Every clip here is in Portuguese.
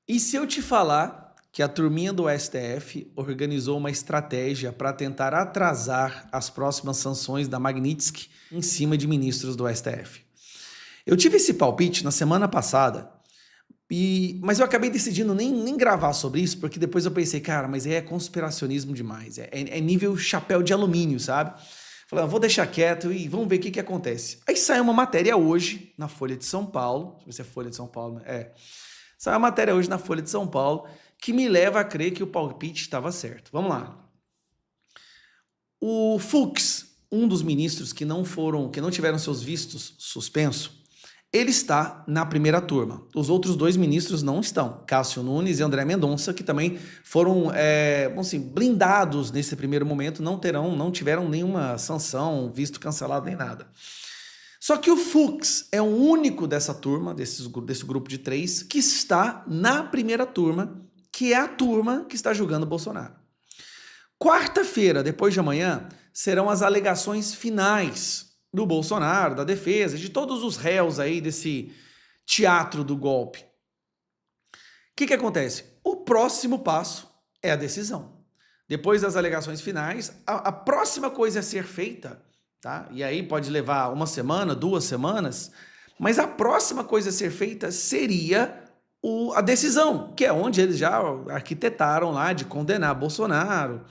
E se eu te falar que a turminha do STF organizou uma estratégia para tentar atrasar as próximas sanções da Magnitsky em cima de ministros do STF? Eu tive esse palpite na semana passada, mas eu acabei decidindo nem gravar sobre isso, porque depois eu pensei, cara, mas é conspiracionismo demais, é nível chapéu de alumínio, sabe? Falei, vou deixar quieto e vamos ver o que acontece. Aí saiu uma matéria hoje na Folha de São Paulo, deixa eu ver se é Folha de São Paulo, né? Saiu uma matéria hoje na Folha de São Paulo que me leva a crer que o palpite estava certo. Vamos lá. O Fux, um dos ministros que não tiveram seus vistos suspensos, ele está na primeira turma. Os outros dois ministros não estão, Cássio Nunes e André Mendonça, que também foram blindados nesse primeiro momento, não tiveram nenhuma sanção, visto cancelado nem nada. Só que o Fux é o único dessa turma, desse grupo de 3, que está na primeira turma, que é a turma que está julgando Bolsonaro. Quarta-feira, depois de amanhã, serão as alegações finais do Bolsonaro, da defesa, de todos os réus aí desse teatro do golpe. O que acontece? O próximo passo é a decisão. Depois das alegações finais, a próxima coisa a ser feita, tá? E aí pode levar uma semana, 2 semanas, mas a próxima coisa a ser feita seria a decisão, que é onde eles já arquitetaram lá de condenar Bolsonaro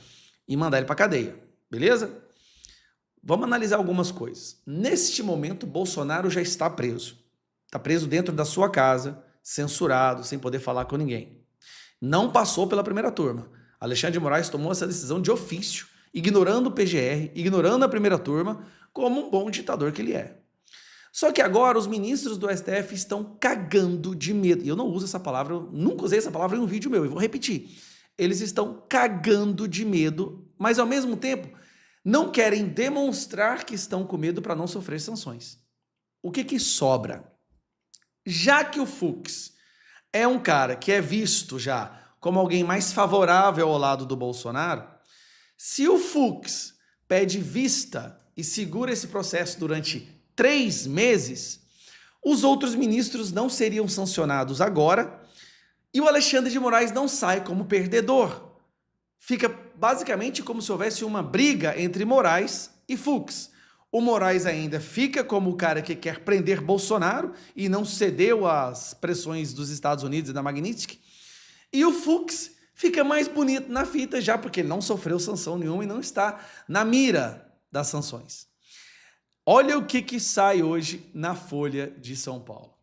e mandar ele para cadeia, beleza? Vamos analisar algumas coisas. Neste momento, Bolsonaro já está preso. Está preso dentro da sua casa, censurado, sem poder falar com ninguém. Não passou pela primeira turma. Alexandre de Moraes tomou essa decisão de ofício, ignorando o PGR, ignorando a primeira turma, como um bom ditador que ele é. Só que agora os ministros do STF estão cagando de medo. E eu não uso essa palavra, eu nunca usei essa palavra em um vídeo meu, eu vou repetir. Eles estão cagando de medo, mas ao mesmo tempo não querem demonstrar que estão com medo para não sofrer sanções. O que sobra? Já que o Fux é um cara que é visto já como alguém mais favorável ao lado do Bolsonaro, se o Fux pede vista e segura esse processo durante 3 meses, os outros ministros não seriam sancionados agora e o Alexandre de Moraes não sai como perdedor. Fica basicamente como se houvesse uma briga entre Moraes e Fux. O Moraes ainda fica como o cara que quer prender Bolsonaro e não cedeu às pressões dos Estados Unidos e da Magnitsky. E o Fux fica mais bonito na fita já porque ele não sofreu sanção nenhuma e não está na mira das sanções. Olha o que sai hoje na Folha de São Paulo.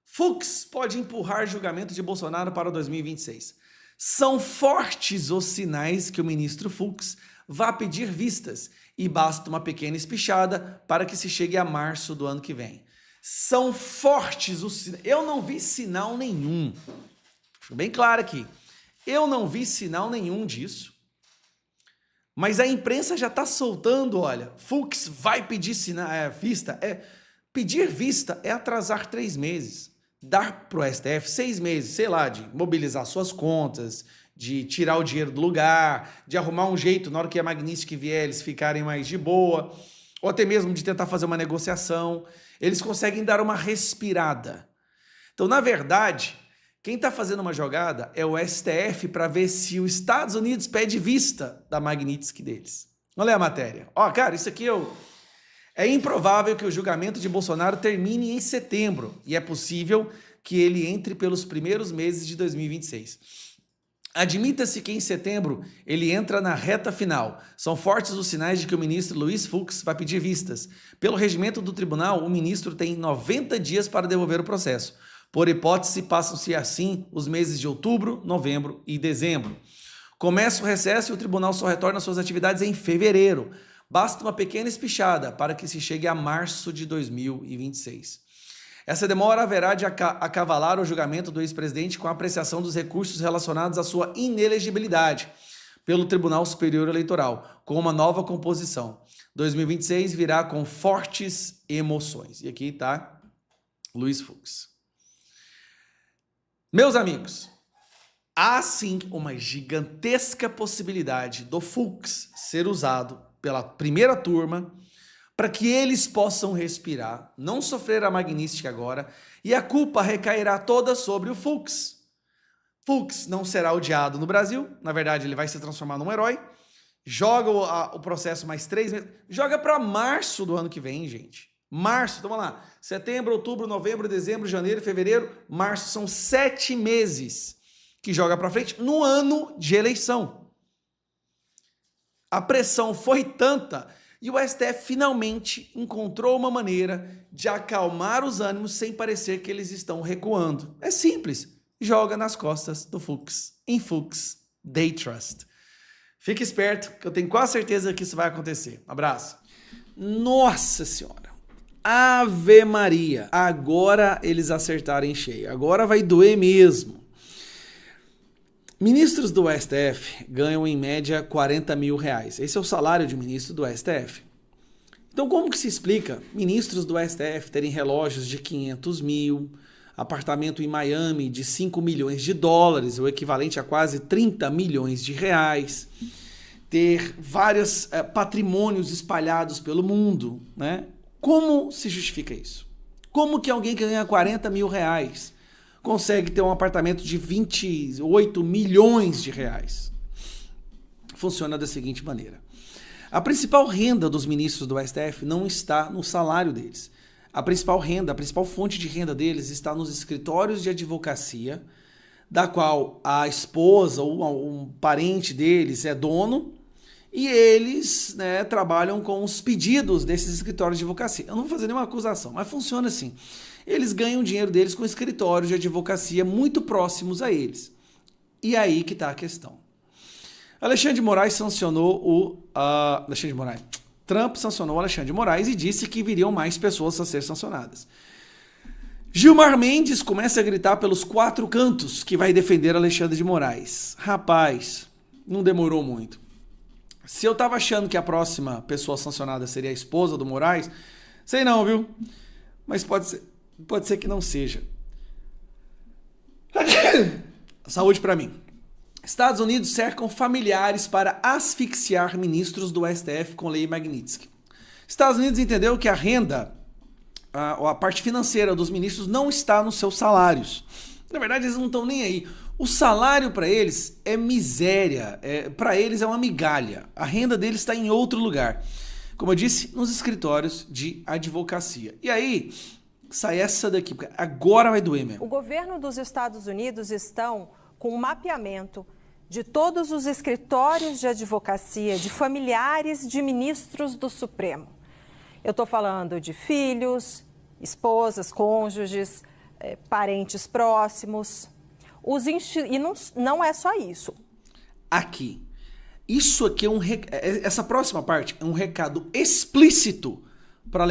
Fux pode empurrar julgamento de Bolsonaro para 2026. São fortes os sinais que o ministro Fux vai pedir vistas e basta uma pequena espichada para que se chegue a março do ano que vem. São fortes os sinais. Eu não vi sinal nenhum. Fico bem claro aqui. Eu não vi sinal nenhum disso. Mas a imprensa já está soltando, olha, Fux vai pedir vista. Pedir vista é atrasar 3 meses. Dar para o STF 6 meses, sei lá, de mobilizar suas contas, de tirar o dinheiro do lugar, de arrumar um jeito na hora que a Magnitsky vier eles ficarem mais de boa, ou até mesmo de tentar fazer uma negociação. Eles conseguem dar uma respirada. Então, na verdade, quem está fazendo uma jogada é o STF para ver se os Estados Unidos pede vista da Magnitsky deles. Olha a matéria. Ó, cara, isso aqui é improvável que o julgamento de Bolsonaro termine em setembro e é possível que ele entre pelos primeiros meses de 2026. Admita-se que em setembro ele entra na reta final. São fortes os sinais de que o ministro Luiz Fux vai pedir vistas. Pelo regimento do tribunal, o ministro tem 90 dias para devolver o processo. Por hipótese, passam-se assim os meses de outubro, novembro e dezembro. Começa o recesso e o tribunal só retorna às suas atividades em fevereiro. Basta uma pequena espichada para que se chegue a março de 2026. Essa demora haverá de acavalar o julgamento do ex-presidente com a apreciação dos recursos relacionados à sua inelegibilidade pelo Tribunal Superior Eleitoral, com uma nova composição. 2026 virá com fortes emoções. E aqui está Luiz Fux. Meus amigos, há sim uma gigantesca possibilidade do Fux ser usado pela primeira turma para que eles possam respirar, não sofrer a Magnitsky agora, e a culpa recairá toda sobre o Fux. Fux não será odiado no Brasil, na verdade ele vai se transformar num herói, joga o processo mais 3 meses, joga para março do ano que vem, gente. Março, então vamos lá, setembro, outubro, novembro, dezembro, janeiro, fevereiro, março, são 7 meses que joga para frente no ano de eleição. A pressão foi tanta e o STF finalmente encontrou uma maneira de acalmar os ânimos sem parecer que eles estão recuando. É simples, joga nas costas do Fux, em Fux Day Trust. Fique esperto, que eu tenho quase certeza que isso vai acontecer. Abraço. Nossa Senhora, Ave Maria, agora eles acertaram em cheio, agora vai doer mesmo. Ministros do STF ganham em média R$40 mil. Esse é o salário de ministro do STF. Então como que se explica ministros do STF terem relógios de 500 mil, apartamento em Miami de 5 milhões de dólares, o equivalente a quase 30 milhões de reais, ter vários patrimônios espalhados pelo mundo, né? Como se justifica isso? Como que alguém que ganha R$40 mil consegue ter um apartamento de 28 milhões de reais? Funciona da seguinte maneira. A principal renda dos ministros do STF não está no salário deles. A principal renda, a principal fonte de renda deles está nos escritórios de advocacia, da qual a esposa ou um parente deles é dono, e eles, né, trabalham com os pedidos desses escritórios de advocacia. Eu não vou fazer nenhuma acusação, mas funciona assim. Eles ganham o dinheiro deles com escritórios de advocacia muito próximos a eles. E aí que está a questão. Alexandre de Moraes sancionou Trump sancionou Alexandre de Moraes e disse que viriam mais pessoas a ser sancionadas. Gilmar Mendes começa a gritar pelos 4 cantos que vai defender Alexandre de Moraes. Rapaz, não demorou muito. Se eu tava achando que a próxima pessoa sancionada seria a esposa do Moraes, sei não, viu? Mas pode ser que não seja. Saúde pra mim. Estados Unidos cercam familiares para asfixiar ministros do STF com lei Magnitsky. Estados Unidos entendeu que a renda, a parte financeira dos ministros não está nos seus salários. Na verdade, eles não estão nem aí. O salário para eles é miséria, para eles é uma migalha. A renda deles está em outro lugar. Como eu disse, nos escritórios de advocacia. E aí, sai essa daqui, porque agora vai doer mesmo. O governo dos Estados Unidos estão com um mapeamento de todos os escritórios de advocacia de familiares de ministros do Supremo. Eu estou falando de filhos, esposas, cônjuges, parentes próximos. E não é só isso. Aqui. Isso aqui essa próxima parte é um recado explícito para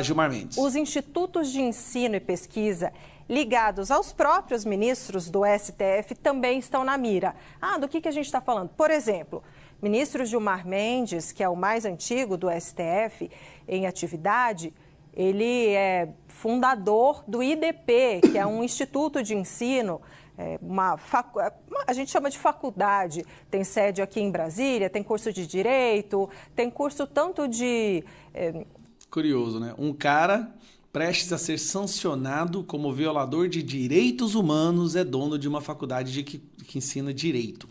Gilmar Mendes. Os institutos de ensino e pesquisa ligados aos próprios ministros do STF também estão na mira. Do que a gente está falando? Por exemplo, ministro Gilmar Mendes, que é o mais antigo do STF em atividade, ele é fundador do IDP, que é um instituto de ensino, a gente chama de faculdade, tem sede aqui em Brasília, tem curso de Direito, tem curso tanto de... Curioso, né? Um cara prestes a ser sancionado como violador de direitos humanos é dono de uma faculdade que ensina Direito.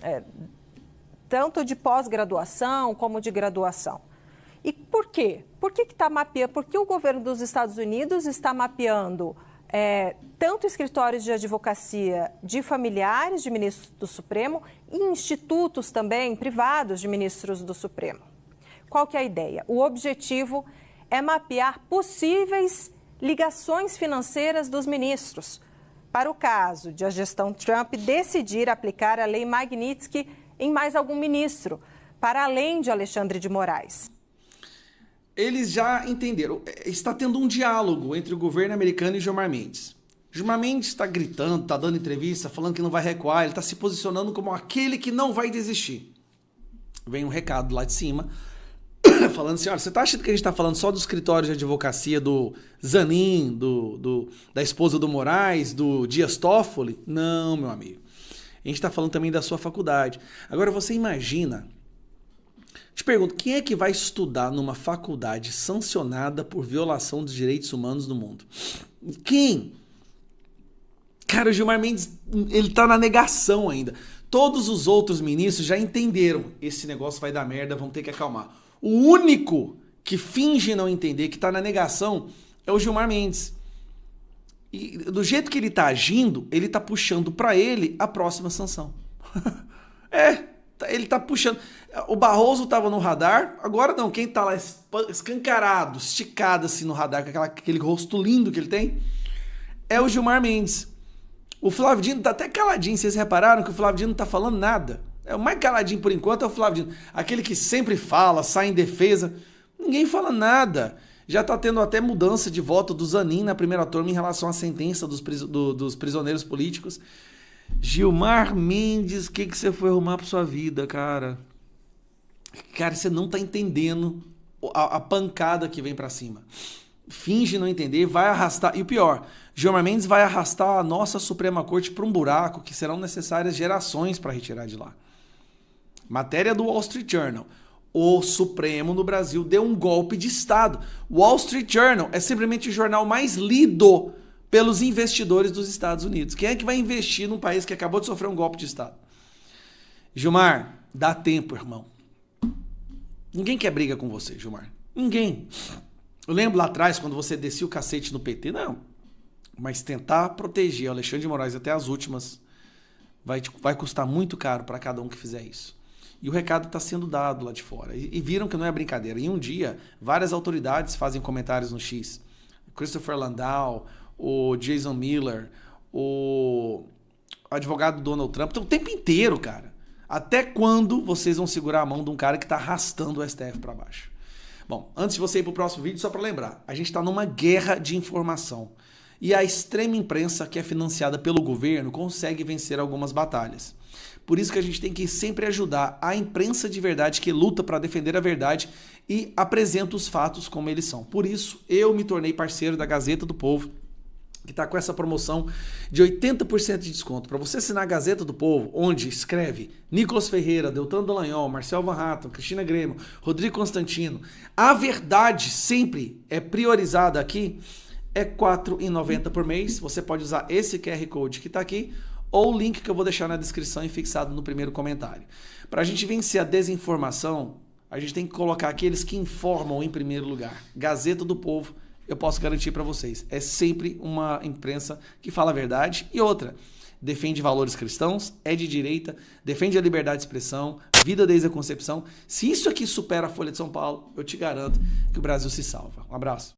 Tanto de pós-graduação como de graduação. E por quê? Por que está mapeando? Porque o governo dos Estados Unidos está mapeando tanto escritórios de advocacia de familiares de ministros do Supremo e institutos também privados de ministros do Supremo. Qual que é a ideia? O objetivo é mapear possíveis ligações financeiras dos ministros, para o caso de a gestão Trump decidir aplicar a lei Magnitsky em mais algum ministro, para além de Alexandre de Moraes. Eles já entenderam. Está tendo um diálogo entre o governo americano e Gilmar Mendes. Gilmar Mendes está gritando, está dando entrevista, falando que não vai recuar, ele está se posicionando como aquele que não vai desistir. Vem um recado lá de cima, falando assim, olha, você está achando que a gente está falando só do escritório de advocacia do Zanin, da esposa do Moraes, do Dias Toffoli? Não, meu amigo. A gente está falando também da sua faculdade. Agora, você imagina Te pergunto, quem é que vai estudar numa faculdade sancionada por violação dos direitos humanos no mundo? Quem? Cara, o Gilmar Mendes, ele tá na negação ainda. Todos os outros ministros já entenderam. Esse negócio vai dar merda, vamos ter que acalmar. O único que finge não entender, que tá na negação, é o Gilmar Mendes. E do jeito que ele tá agindo, ele tá puxando pra ele a próxima sanção. Ele tá puxando. O Barroso tava no radar, agora não. Quem tá lá escancarado, esticado assim no radar, com aquele rosto lindo que ele tem, é o Gilmar Mendes. O Flávio Dino tá até caladinho. Vocês repararam que o Flávio Dino não tá falando nada? O mais caladinho por enquanto é o Flávio Dino. Aquele que sempre fala, sai em defesa. Ninguém fala nada. Já tá tendo até mudança de voto do Zanin na primeira turma em relação à sentença dos prisioneiros políticos. Gilmar Mendes, o que você foi arrumar pra sua vida, cara? Cara, você não tá entendendo a pancada que vem pra cima. Finge não entender, vai arrastar. E o pior, Gilmar Mendes vai arrastar a nossa Suprema Corte para um buraco que serão necessárias gerações para retirar de lá. Matéria do Wall Street Journal. O Supremo no Brasil deu um golpe de Estado. Wall Street Journal é simplesmente o jornal mais lido pelos investidores dos Estados Unidos. Quem é que vai investir num país que acabou de sofrer um golpe de Estado? Gilmar, dá tempo, irmão. Ninguém quer briga com você, Gilmar. Ninguém. Eu lembro lá atrás, quando você descia o cacete no PT, não. Mas tentar proteger o Alexandre de Moraes até as últimas vai custar muito caro para cada um que fizer isso. E o recado está sendo dado lá de fora. E viram que não é brincadeira. Em um dia, várias autoridades fazem comentários no X. Christopher Landau, o Jason Miller, o advogado Donald Trump. Então, o tempo inteiro, cara. Até quando vocês vão segurar a mão de um cara que está arrastando o STF para baixo? Bom, antes de você ir para o próximo vídeo, só para lembrar, a gente está numa guerra de informação. E a extrema imprensa, que é financiada pelo governo, consegue vencer algumas batalhas. Por isso que a gente tem que sempre ajudar a imprensa de verdade, que luta para defender a verdade e apresenta os fatos como eles são. Por isso, eu me tornei parceiro da Gazeta do Povo, que está com essa promoção de 80% de desconto. Para você assinar a Gazeta do Povo, onde escreve Nicolas Ferreira, Deltan Dallagnol, Marcel Van Hatten, Cristina Grêmio, Rodrigo Constantino, a verdade sempre é priorizada aqui, é R$ 4,90 por mês. Você pode usar esse QR Code que está aqui, ou o link que eu vou deixar na descrição e fixado no primeiro comentário. Para a gente vencer a desinformação, a gente tem que colocar aqueles que informam em primeiro lugar. Gazeta do Povo, eu posso garantir para vocês, é sempre uma imprensa que fala a verdade. E outra, defende valores cristãos, é de direita, defende a liberdade de expressão, vida desde a concepção. Se isso aqui supera a Folha de São Paulo, eu te garanto que o Brasil se salva. Um abraço.